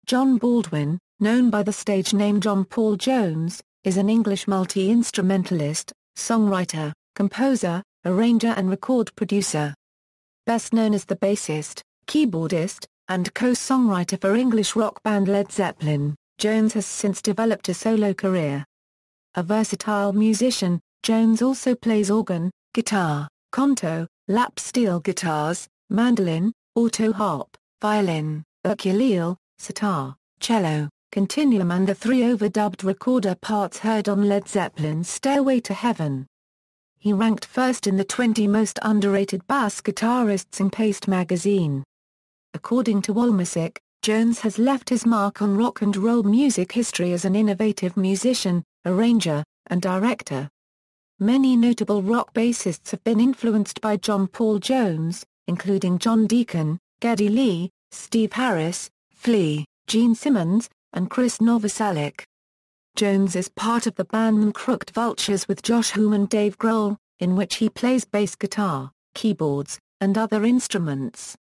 John Baldwin, known by the stage name John Paul Jones, is an English multi-instrumentalist, songwriter, composer, arranger and record producer. Best known as the bassist, keyboardist, and co-songwriter for English rock band Led Zeppelin, Jones has since developed a solo career. A versatile musician, Jones also plays organ, guitar, konto, lap steel guitars, mandolin, autoharp, violin, ukulele, sitar, cello, continuum and the 3 overdubbed recorder parts heard on Led Zeppelin's Stairway to Heaven. He ranked first in the 20 Most Underrated Bass Guitarists in Paste magazine. According to Allmusic, Jones has left his mark on rock and roll music history as an innovative musician, arranger, and director. Many notable rock bassists have been influenced by John Paul Jones, including John Deacon, Geddy Lee, Steve Harris, Flea, Gene Simmons, and Krist Novoselic. Jones is part of the band Them Crooked Vultures with Josh Homme and Dave Grohl, in which he plays bass guitar, keyboards, and other instruments.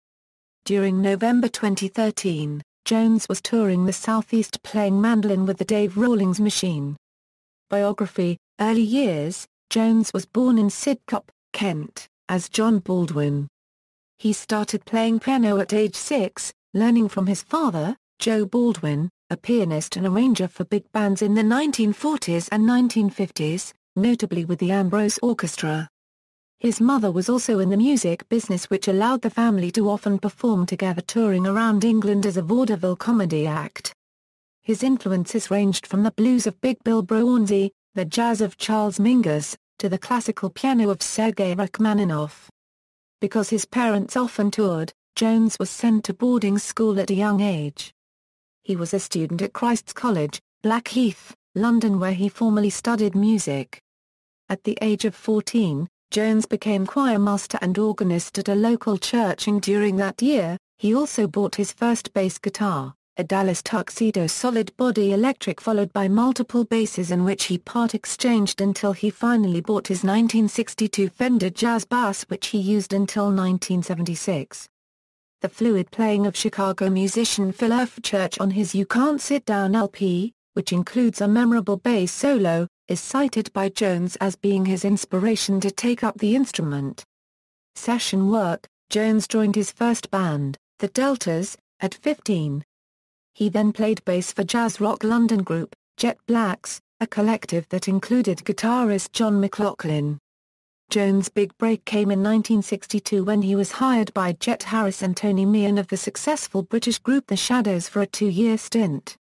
During November 2013, Jones was touring the Southeast playing mandolin with the Dave Rawlings Machine. Biography: Early years, Jones was born in Sidcup, Kent, as John Baldwin. He started playing piano at age 6, learning from his father, Joe Baldwin, a pianist and arranger for big bands in the 1940s and 1950s, notably with the Ambrose Orchestra. His mother was also in the music business, which allowed the family to often perform together touring around England as a vaudeville comedy act. His influences ranged from the blues of Big Bill Broonzy, the jazz of Charles Mingus, to the classical piano of Sergei Rachmaninoff. Because his parents often toured, Jones was sent to boarding school at a young age. He was a student at Christ's College, Blackheath, London, where he formerly studied music. At the age of 14, Jones became choirmaster and organist at a local church, and during that year, he also bought his first bass guitar, a Dallas Tuxedo solid body electric, followed by multiple basses in which he part-exchanged until he finally bought his 1962 Fender Jazz Bass, which he used until 1976. The fluid playing of Chicago musician Phil Church on his You Can't Sit Down LP, which includes a memorable bass solo, is cited by Jones as being his inspiration to take up the instrument. Session work: Jones joined his first band, the Deltas, at 15. He then played bass for jazz rock London group, Jet Blacks, a collective that included guitarist John McLaughlin. Jones' big break came in 1962 when he was hired by Jet Harris and Tony Meehan of the successful British group The Shadows for a 2-year stint.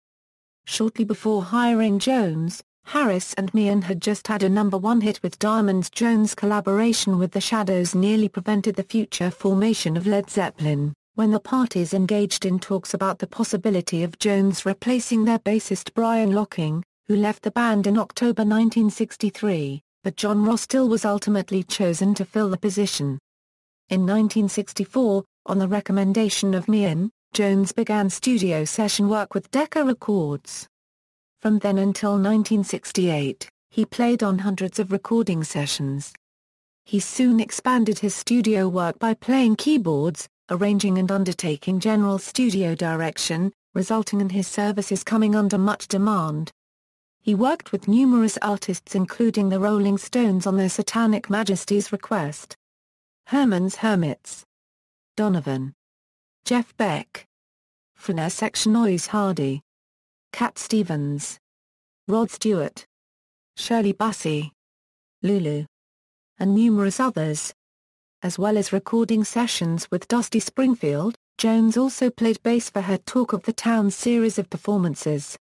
Shortly before hiring Jones, Harris and Meehan had just had a #1 hit with Diamonds. Jones' collaboration with The Shadows nearly prevented the future formation of Led Zeppelin, when the parties engaged in talks about the possibility of Jones replacing their bassist Brian Locking, who left the band in October 1963, but John Rostill was ultimately chosen to fill the position. In 1964, on the recommendation of Meehan, Jones began studio session work with Decca Records. From then until 1968, he played on hundreds of recording sessions. He soon expanded his studio work by playing keyboards, arranging and undertaking general studio direction, resulting in his services coming under much demand. He worked with numerous artists including the Rolling Stones on their Satanic Majesty's request, Herman's Hermits, Donovan, Jeff Beck, Frena Section Ois Hardy, Cat Stevens, Rod Stewart, Shirley Bassey, Lulu, and numerous others. As well as recording sessions with Dusty Springfield, Jones also played bass for her Talk of the Town series of performances.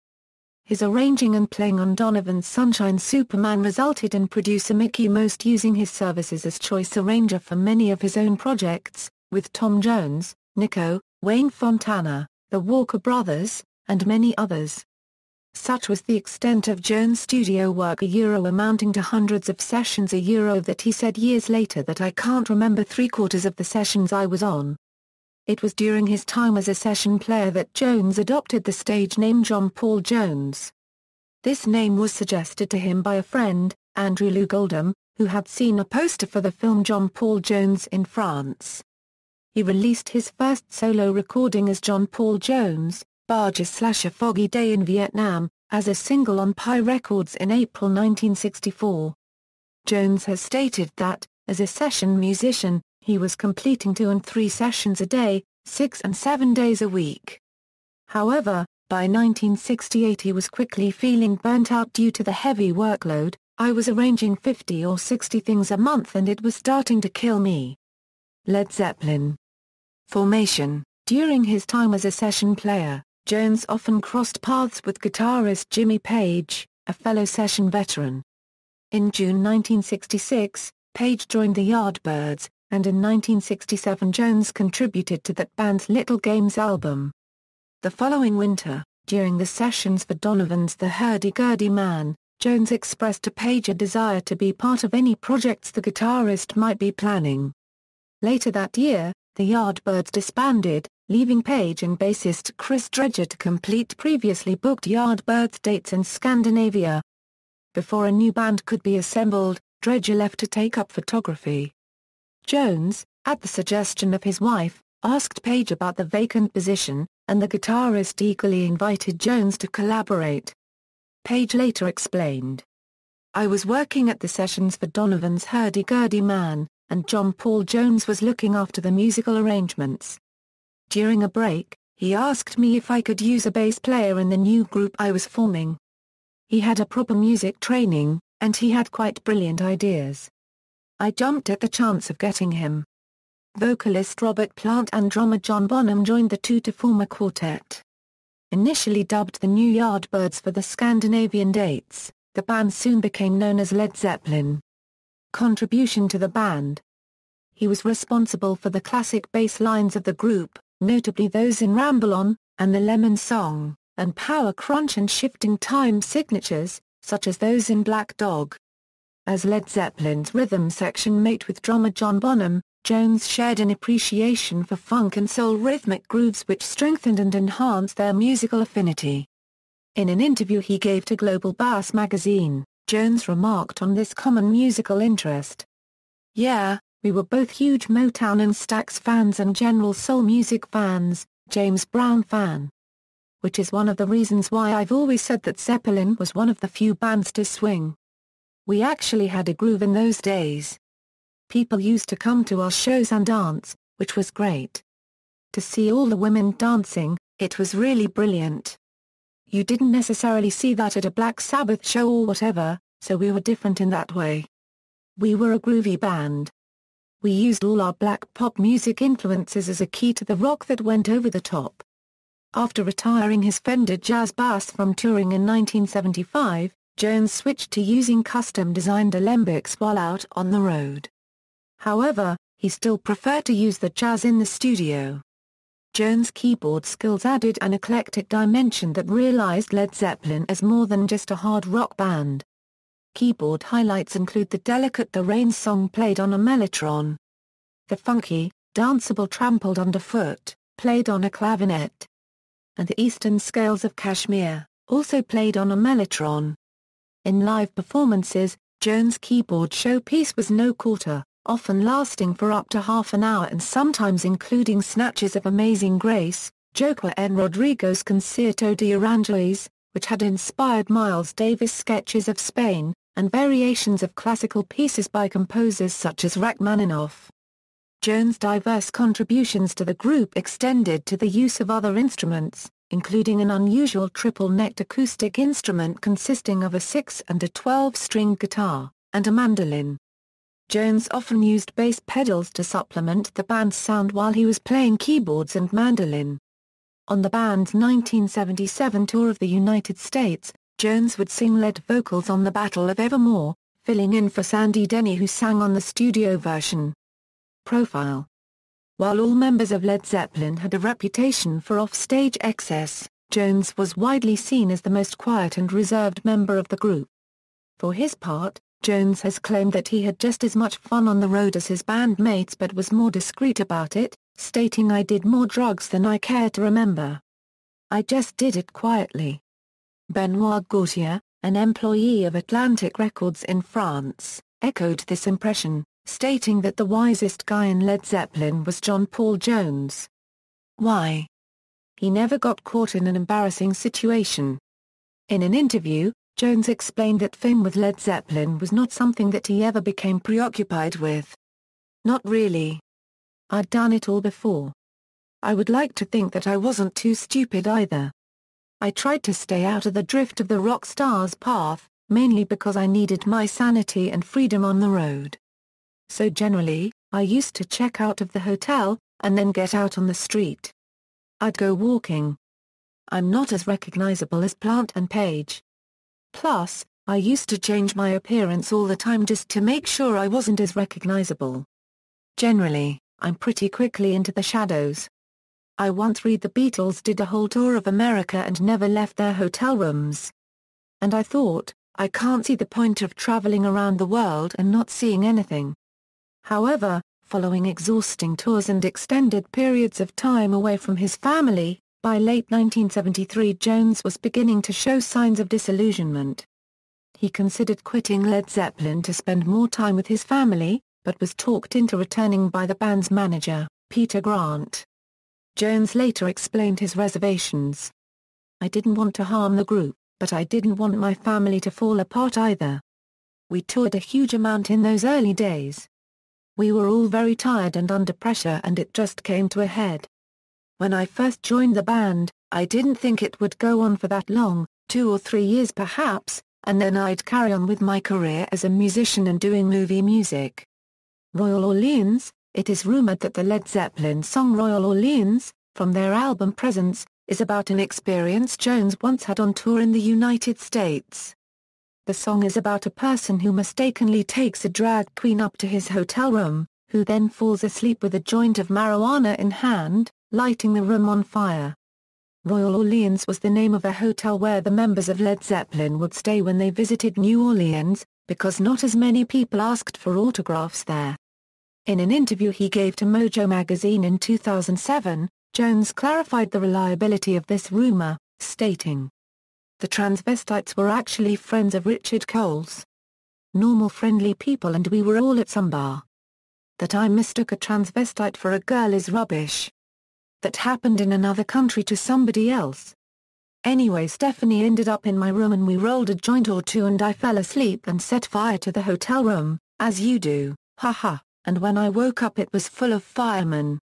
His arranging and playing on Donovan's Sunshine Superman resulted in producer Mickey Most using his services as choice arranger for many of his own projects, with Tom Jones, Nico, Wayne Fontana, the Walker Brothers, and many others. Such was the extent of Jones' studio work amounting to hundreds of sessions that he said years later that I can't remember 3/4 of the sessions I was on. It was during his time as a session player that Jones adopted the stage name John Paul Jones. This name was suggested to him by a friend, Andrew Lou Goldham, who had seen a poster for the film John Paul Jones in France. He released his first solo recording as John Paul Jones, Barges/A Foggy Day in Vietnam, as a single on Pye Records in April 1964. Jones has stated that, as a session musician, he was completing 2 and 3 sessions a day, 6 and 7 days a week. However, by 1968 he was quickly feeling burnt out due to the heavy workload. I was arranging 50 or 60 things a month and it was starting to kill me. Led Zeppelin. Formation. During his time as a session player, Jones often crossed paths with guitarist Jimmy Page, a fellow session veteran. In June 1966, Page joined the Yardbirds, and in 1967 Jones contributed to that band's Little Games album. The following winter, during the sessions for Donovan's The Hurdy-Gurdy Man, Jones expressed to Page a desire to be part of any projects the guitarist might be planning. Later that year, the Yardbirds disbanded, leaving Page and bassist Chris Dredger to complete previously booked Yardbirds dates in Scandinavia. Before a new band could be assembled, Dredger left to take up photography. Jones, at the suggestion of his wife, asked Page about the vacant position, and the guitarist eagerly invited Jones to collaborate. Page later explained, "I was working at the sessions for Donovan's Hurdy-Gurdy Man, and John Paul Jones was looking after the musical arrangements. During a break, he asked me if I could use a bass player in the new group I was forming. He had a proper music training, and he had quite brilliant ideas. I jumped at the chance of getting him." Vocalist Robert Plant and drummer John Bonham joined the two to form a quartet. Initially dubbed the New Yardbirds for the Scandinavian dates, the band soon became known as Led Zeppelin. Contribution to the band. He was responsible for the classic bass lines of the group, notably those in Ramble On, and the Lemon Song, and Power Crunch and shifting time signatures, such as those in Black Dog. As Led Zeppelin's rhythm section mate with drummer John Bonham, Jones shared an appreciation for funk and soul rhythmic grooves which strengthened and enhanced their musical affinity. In an interview he gave to Global Bass magazine, Jones remarked on this common musical interest. "Yeah, we were both huge Motown and Stax fans and general soul music fans, James Brown fan. Which is one of the reasons why I've always said that Zeppelin was one of the few bands to swing. We actually had a groove in those days. People used to come to our shows and dance, which was great. To see all the women dancing, it was really brilliant. You didn't necessarily see that at a Black Sabbath show or whatever, so we were different in that way. We were a groovy band. We used all our black pop music influences as a key to the rock that went over the top." After retiring his Fender Jazz Bass from touring in 1975, Jones switched to using custom-designed alembics while out on the road. However, he still preferred to use the Jazz in the studio. Jones' keyboard skills added an eclectic dimension that realized Led Zeppelin as more than just a hard rock band. Keyboard highlights include the delicate The Rain song played on a mellotron. The funky, danceable Trampled Underfoot, played on a clavinet. And the Eastern Scales of Kashmir, also played on a mellotron. In live performances, Jones' keyboard showpiece was no quarter, often lasting for up to half an hour and sometimes including snatches of Amazing Grace, Joaquin N. Rodrigo's Concierto de Aranjuez, which had inspired Miles Davis' sketches of Spain, and variations of classical pieces by composers such as Rachmaninoff. Jones' diverse contributions to the group extended to the use of other instruments, including an unusual triple-necked acoustic instrument consisting of a 6- and a 12-string guitar, and a mandolin. Jones often used bass pedals to supplement the band's sound while he was playing keyboards and mandolin. On the band's 1977 tour of the United States, Jones would sing lead vocals on the Battle of Evermore, filling in for Sandy Denny who sang on the studio version. Profile. While all members of Led Zeppelin had a reputation for off-stage excess, Jones was widely seen as the most quiet and reserved member of the group. For his part, Jones has claimed that he had just as much fun on the road as his bandmates but was more discreet about it, stating, "I did more drugs than I care to remember. I just did it quietly." Benoit Gautier, an employee of Atlantic Records in France, echoed this impression, stating that the wisest guy in Led Zeppelin was John Paul Jones. Why? he never got caught in an embarrassing situation. In an interview, Jones explained that fame with Led Zeppelin was not something that he ever became preoccupied with. Not really. I'd done it all before. I would like to think that I wasn't too stupid either. I tried to stay out of the drift of the rock star's path, mainly because I needed my sanity and freedom on the road. So generally, I used to check out of the hotel, and then get out on the street. I'd go walking. I'm not as recognizable as Plant and Page. Plus, I used to change my appearance all the time just to make sure I wasn't as recognizable. Generally, I'm pretty quickly into the shadows. I once read the Beatles did a whole tour of America and never left their hotel rooms. And I thought, I can't see the point of traveling around the world and not seeing anything. However, following exhausting tours and extended periods of time away from his family, by late 1973 Jones was beginning to show signs of disillusionment. He considered quitting Led Zeppelin to spend more time with his family, but was talked into returning by the band's manager, Peter Grant. Jones later explained his reservations. I didn't want to harm the group, but I didn't want my family to fall apart either. We toured a huge amount in those early days. We were all very tired and under pressure and it just came to a head. When I first joined the band, I didn't think it would go on for that long, 2 or 3 years perhaps, and then I'd carry on with my career as a musician and doing movie music. Royal Orleans, it is rumored that the Led Zeppelin song Royal Orleans, from their album Presence, is about an experience Jones once had on tour in the United States. The song is about a person who mistakenly takes a drag queen up to his hotel room, who then falls asleep with a joint of marijuana in hand, lighting the room on fire. Royal Orleans was the name of a hotel where the members of Led Zeppelin would stay when they visited New Orleans, because not as many people asked for autographs there. In an interview he gave to Mojo magazine in 2007, Jones clarified the reliability of this rumor, stating, "The transvestites were actually friends of Richard Cole's. Normal friendly people and we were all at some bar. That I mistook a transvestite for a girl is rubbish. That happened in another country to somebody else. Anyway, Stephanie ended up in my room and we rolled a joint or two and I fell asleep and set fire to the hotel room, as you do, haha, and when I woke up it was full of firemen."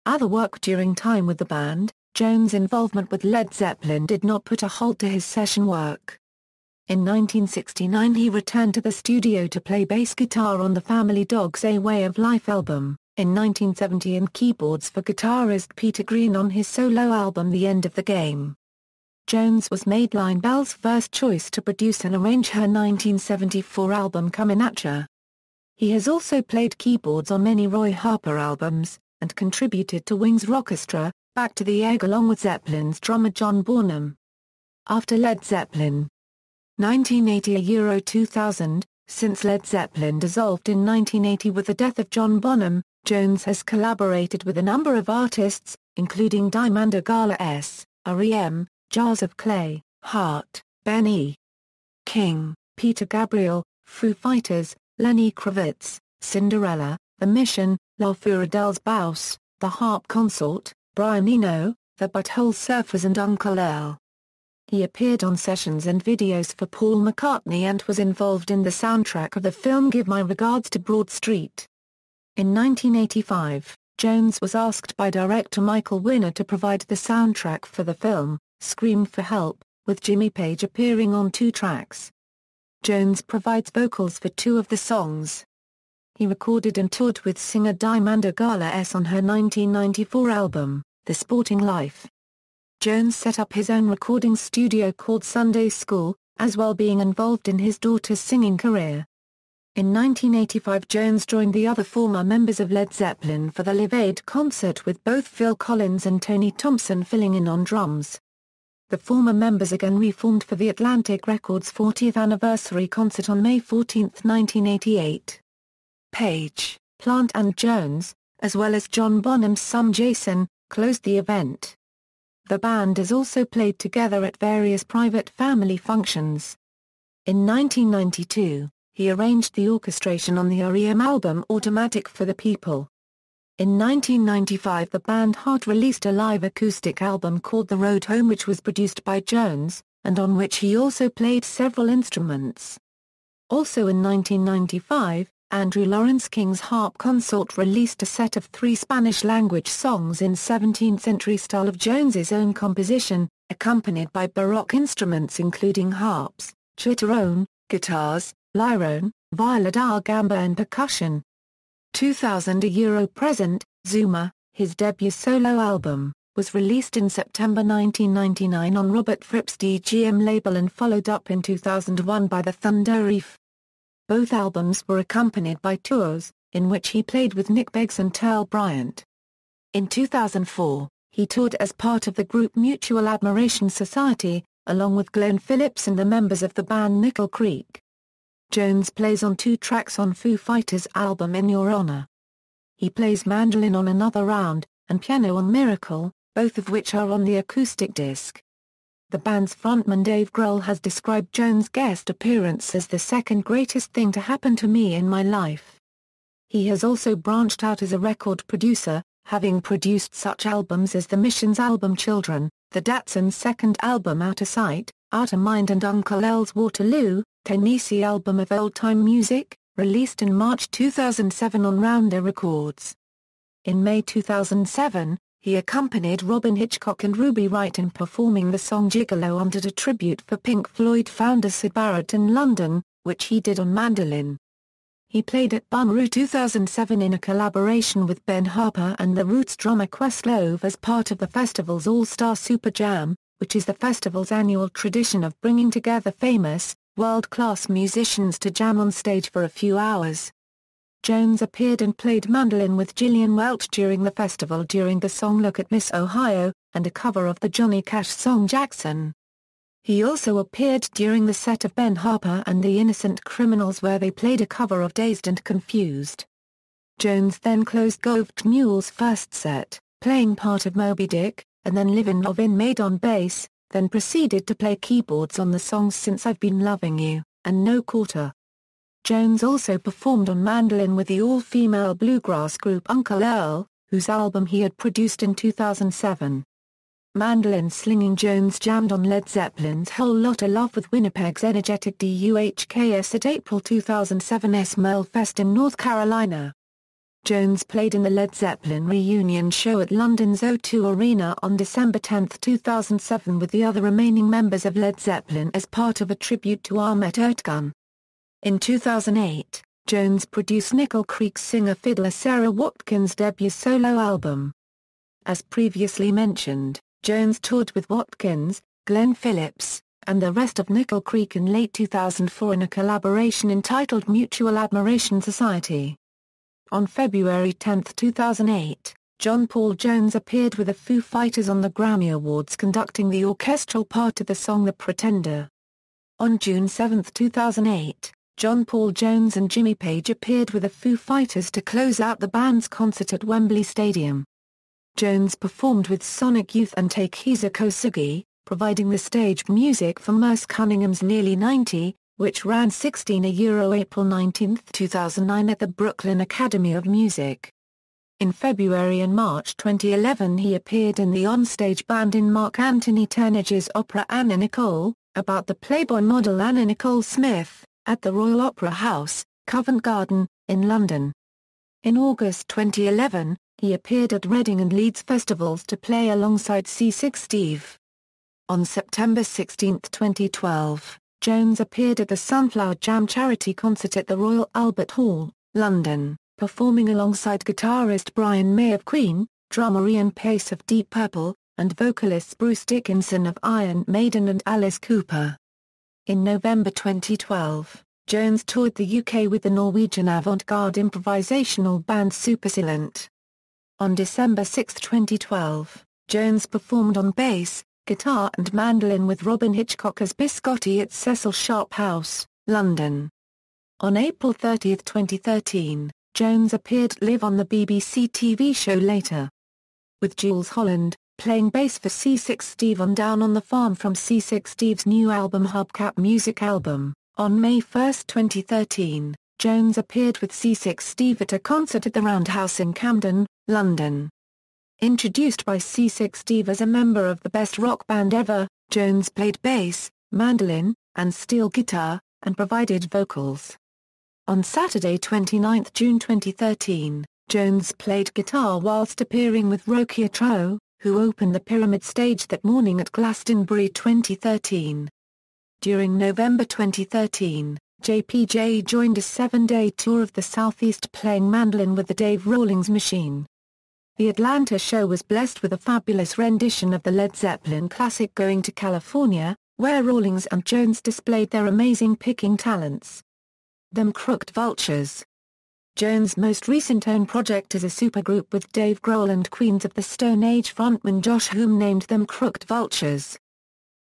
Other work during time with the band, Jones' involvement with Led Zeppelin did not put a halt to his session work. In 1969 he returned to the studio to play bass guitar on the Family Dog's A Way of Life album, in 1970 and keyboards for guitarist Peter Green on his solo album The End of the Game. Jones was Madeline Bell's first choice to produce and arrange her 1974 album Comin' At Ya. He has also played keyboards on many Roy Harper albums, and contributed to Wings' Rockestra, Back to the Egg along with Zeppelin's drummer John Bonham. After Led Zeppelin 1980–2000, since Led Zeppelin dissolved in 1980 with the death of John Bonham, Jones has collaborated with a number of artists, including Diamanda Gala S., R.E.M., Jars of Clay, Heart, Ben E. King, Peter Gabriel, Foo Fighters, Lenny Kravitz, Cinderella, The Mission, La Furadel's Baus, The Harp Consort, Brian Eno, The Butthole Surfers and Uncle Earl. He appeared on sessions and videos for Paul McCartney and was involved in the soundtrack of the film Give My Regards to Broad Street. In 1985, Jones was asked by director Michael Winner to provide the soundtrack for the film, Scream for Help, with Jimmy Page appearing on 2 tracks. Jones provides vocals for 2 of the songs. He recorded and toured with singer Diamanda Gala S. on her 1994 album, The Sporting Life. Jones set up his own recording studio called Sunday School, as well being involved in his daughter's singing career. In 1985 Jones joined the other former members of Led Zeppelin for the Live Aid concert with both Phil Collins and Tony Thompson filling in on drums. The former members again reformed for the Atlantic Records 40th anniversary concert on May 14, 1988. Page, Plant and Jones, as well as John Bonham's son Jason, closed the event. The band has also played together at various private family functions. In 1992, he arranged the orchestration on the R.E.M. album Automatic for the People. In 1995 the band Heart released a live acoustic album called The Road Home, which was produced by Jones, and on which he also played several instruments. Also in 1995, Andrew Lawrence King's harp consort released a set of 3 Spanish-language songs in 17th-century style of Jones's own composition, accompanied by Baroque instruments including harps, chitterone, guitars, lyrone, viola da gamba and percussion. 2000 A Euro Present, Zuma, his debut solo album, was released in September 1999 on Robert Fripp's DGM label and followed up in 2001 by the Thunder Reef. Both albums were accompanied by tours, in which he played with Nick Beggs and Terrell Bryant. In 2004, he toured as part of the group Mutual Admiration Society, along with Glenn Phillips and the members of the band Nickel Creek. Jones plays on 2 tracks on Foo Fighters' album In Your Honor. He plays mandolin on Another Round, and piano on Miracle, both of which are on the acoustic disc. The band's frontman Dave Grohl has described Jones' guest appearance as the second greatest thing to happen to me in my life. He has also branched out as a record producer, having produced such albums as The Mission's album Children, the Datsuns' second album Out of Sight, Out of Mind and Uncle L's Waterloo, Tennessee album of old-time music, released in March 2007 on Rounder Records. In May 2007, he accompanied Robin Hitchcock and Ruby Wright in performing the song Gigolo and did a tribute for Pink Floyd founder Syd Barrett in London, which he did on mandolin. He played at Bonnaroo 2007 in a collaboration with Ben Harper and the Roots drummer Questlove as part of the festival's All-Star Super Jam, which is the festival's annual tradition of bringing together famous, world-class musicians to jam on stage for a few hours. Jones appeared and played mandolin with Gillian Welch during the festival during the song Look at Miss Ohio, and a cover of the Johnny Cash song Jackson. He also appeared during the set of Ben Harper and the Innocent Criminals where they played a cover of Dazed and Confused. Jones then closed Gov't Mule's first set, playing part of Moby Dick, and then Livin' Lovin' Made on bass, then proceeded to play keyboards on the songs Since I've Been Loving You, and No Quarter. Jones also performed on mandolin with the all-female bluegrass group Uncle Earl, whose album he had produced in 2007. Mandolin slinging Jones jammed on Led Zeppelin's Whole Lotta Love with Winnipeg's energetic DUHKS at April 2007's Merlefest in North Carolina. Jones played in the Led Zeppelin reunion show at London's O2 Arena on December 10, 2007 with the other remaining members of Led Zeppelin as part of a tribute to Ahmet Ertegun. In 2008, Jones produced Nickel Creek singer-fiddler Sarah Watkins' debut solo album. As previously mentioned, Jones toured with Watkins, Glenn Phillips, and the rest of Nickel Creek in late 2004 in a collaboration entitled Mutual Admiration Society. On February 10, 2008, John Paul Jones appeared with the Foo Fighters on the Grammy Awards conducting the orchestral part of the song The Pretender. On June 7, 2008, John Paul Jones and Jimmy Page appeared with the Foo Fighters to close out the band's concert at Wembley Stadium. Jones performed with Sonic Youth and Takeshi Kosugi, providing the stage music for Merce Cunningham's Nearly 90, which ran 16 Euro April 19, 2009 at the Brooklyn Academy of Music. In February and March 2011 he appeared in the onstage band in Mark Anthony Turnage's opera Anna Nicole, about the Playboy model Anna Nicole Smith, at the Royal Opera House, Covent Garden, in London. In August 2011, he appeared at Reading and Leeds festivals to play alongside C6 Steve. On September 16, 2012, Jones appeared at the Sunflower Jam charity concert at the Royal Albert Hall, London, performing alongside guitarist Brian May of Queen, drummer Ian Pace of Deep Purple, and vocalists Bruce Dickinson of Iron Maiden and Alice Cooper. In November 2012, Jones toured the UK with the Norwegian avant-garde improvisational band Supersilent. On December 6, 2012, Jones performed on bass, guitar and mandolin with Robin Hitchcock as Biscotti at Cecil Sharp House, London. On April 30, 2013, Jones appeared live on the BBC TV show Later, with Jools Holland, playing bass for C6 Steve on Down on the Farm from C6 Steve's new album Hubcap Music Album. On May 1, 2013, Jones appeared with C6 Steve at a concert at the Roundhouse in Camden, London. Introduced by C6 Steve as a member of the best rock band ever, Jones played bass, mandolin, and steel guitar, and provided vocals. On Saturday 29 June 2013, Jones played guitar whilst appearing with Rokia Tro, who opened the Pyramid stage that morning at Glastonbury 2013. During November 2013, JPJ joined a 7-day tour of the Southeast playing mandolin with the Dave Rawlings Machine. The Atlanta show was blessed with a fabulous rendition of the Led Zeppelin classic Going to California, where Rawlings and Jones displayed their amazing picking talents. Them Crooked Vultures. Jones' most recent own project is a supergroup with Dave Grohl and Queens of the Stone Age frontman Josh Homme named Them Crooked Vultures.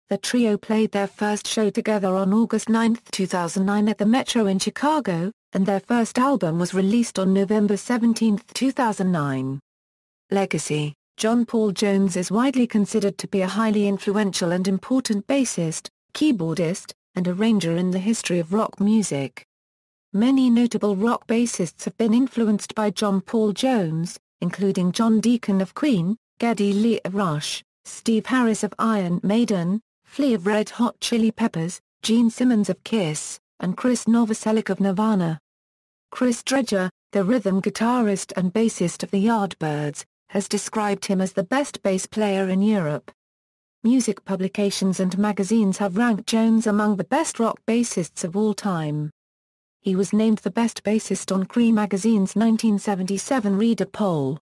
The trio played their first show together on August 9, 2009 at the Metro in Chicago, and their first album was released on November 17, 2009. Legacy. John Paul Jones is widely considered to be a highly influential and important bassist, keyboardist, and arranger in the history of rock music. Many notable rock bassists have been influenced by John Paul Jones, including John Deacon of Queen, Geddy Lee of Rush, Steve Harris of Iron Maiden, Flea of Red Hot Chili Peppers, Gene Simmons of Kiss, and Krist Novoselic of Nirvana. Chris Dredger, the rhythm guitarist and bassist of the Yardbirds, has described him as the best bass player in Europe. Music publications and magazines have ranked Jones among the best rock bassists of all time. He was named the best bassist on Cream magazine's 1977 reader poll.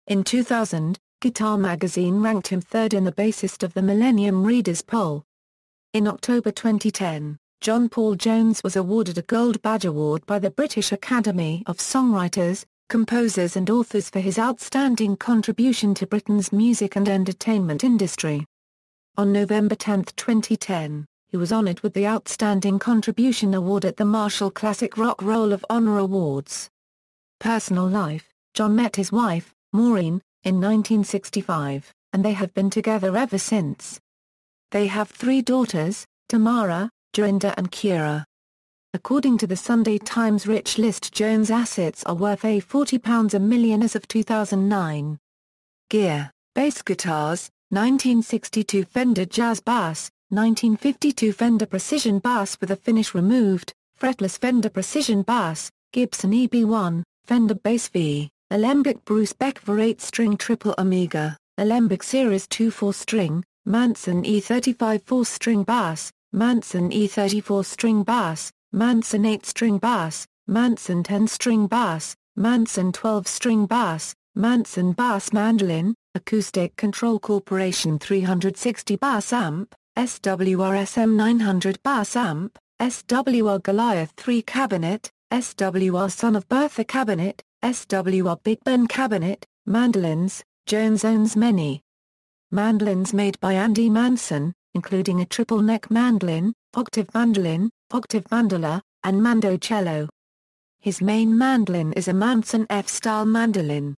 In 2000, Guitar magazine ranked him third in the Bassist of the Millennium Readers poll. In October 2010, John Paul Jones was awarded a Gold Badge Award by the British Academy of Songwriters, Composers and Authors for his outstanding contribution to Britain's music and entertainment industry. On November 10, 2010, he was honoured with the Outstanding Contribution Award at the Marshall Classic Rock Roll of Honour Awards. Personal life. John met his wife, Maureen, in 1965, and they have been together ever since. They have 3 daughters, Tamara, Jorinda and Kira. According to the Sunday Times Rich List, Jones' assets are worth £40 a million as of 2009. Gear. Bass guitars, 1962 Fender Jazz Bass, 1952 Fender Precision Bass with a finish removed, fretless Fender Precision Bass, Gibson EB1, Fender Bass V, Alembic Bruce Beckver 8-string Triple Omega, Alembic Series 2 4-string, Manson E35 4-string Bass, Manson E34 string Bass, Manson 8-string Bass, Manson 10-string Bass, Manson 12-string Bass, Manson Bass Mandolin, Acoustic Control Corporation 360 Bass Amp, SWR SM900 Bass Amp, SWR Goliath 3 Cabinet, SWR Son of Bertha Cabinet, SWR Big Ben Cabinet, Mandolins. Jones owns many mandolins made by Andy Manson, including a triple neck mandolin, octave mandolin, octave mandola, and mando cello. His main mandolin is a Manson F-style mandolin.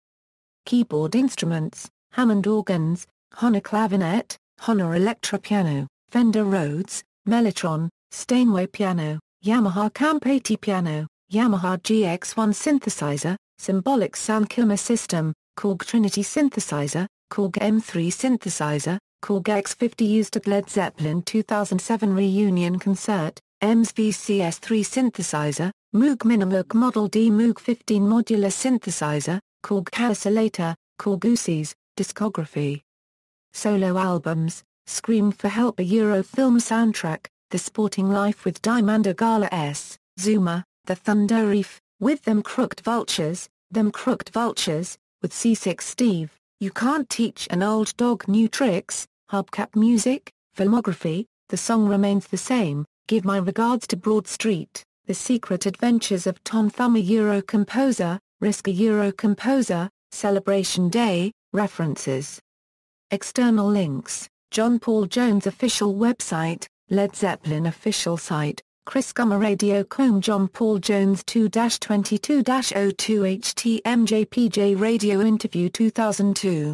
Keyboard instruments: Hammond organs, Hohner clavinet, Hohner electropiano, Fender Rhodes, Mellotron, Steinway piano, Yamaha Camp 80 piano, Yamaha GX1 synthesizer, Symbolic Soundkiller system, Korg Trinity synthesizer, Korg M3 synthesizer, Korg X50 used at Led Zeppelin 2007 reunion concert, EMS VCS3 synthesizer, Moog Minimoog Model D Moog 15 modular synthesizer, Korg Oscillator, Korg Usis. Discography. Solo albums: Scream for Help, a Eurofilm soundtrack, The Sporting Life with Diamanda Gala S, Zuma, The Thunder Reef, with Them Crooked Vultures, Them Crooked Vultures, with C6 Steve, You Can't Teach an Old Dog New Tricks, Hubcap Music, Filmography, the song remains the same, Give My Regards to Broad Street, The Secret Adventures of Tom Thumb, a Euro composer, Risk, a Euro composer, Celebration Day. References. External links: John Paul Jones official website, Led Zeppelin official site, Chris Gummer Radio Com, John Paul Jones 2-22-02 HTMJPJ Radio interview 2002.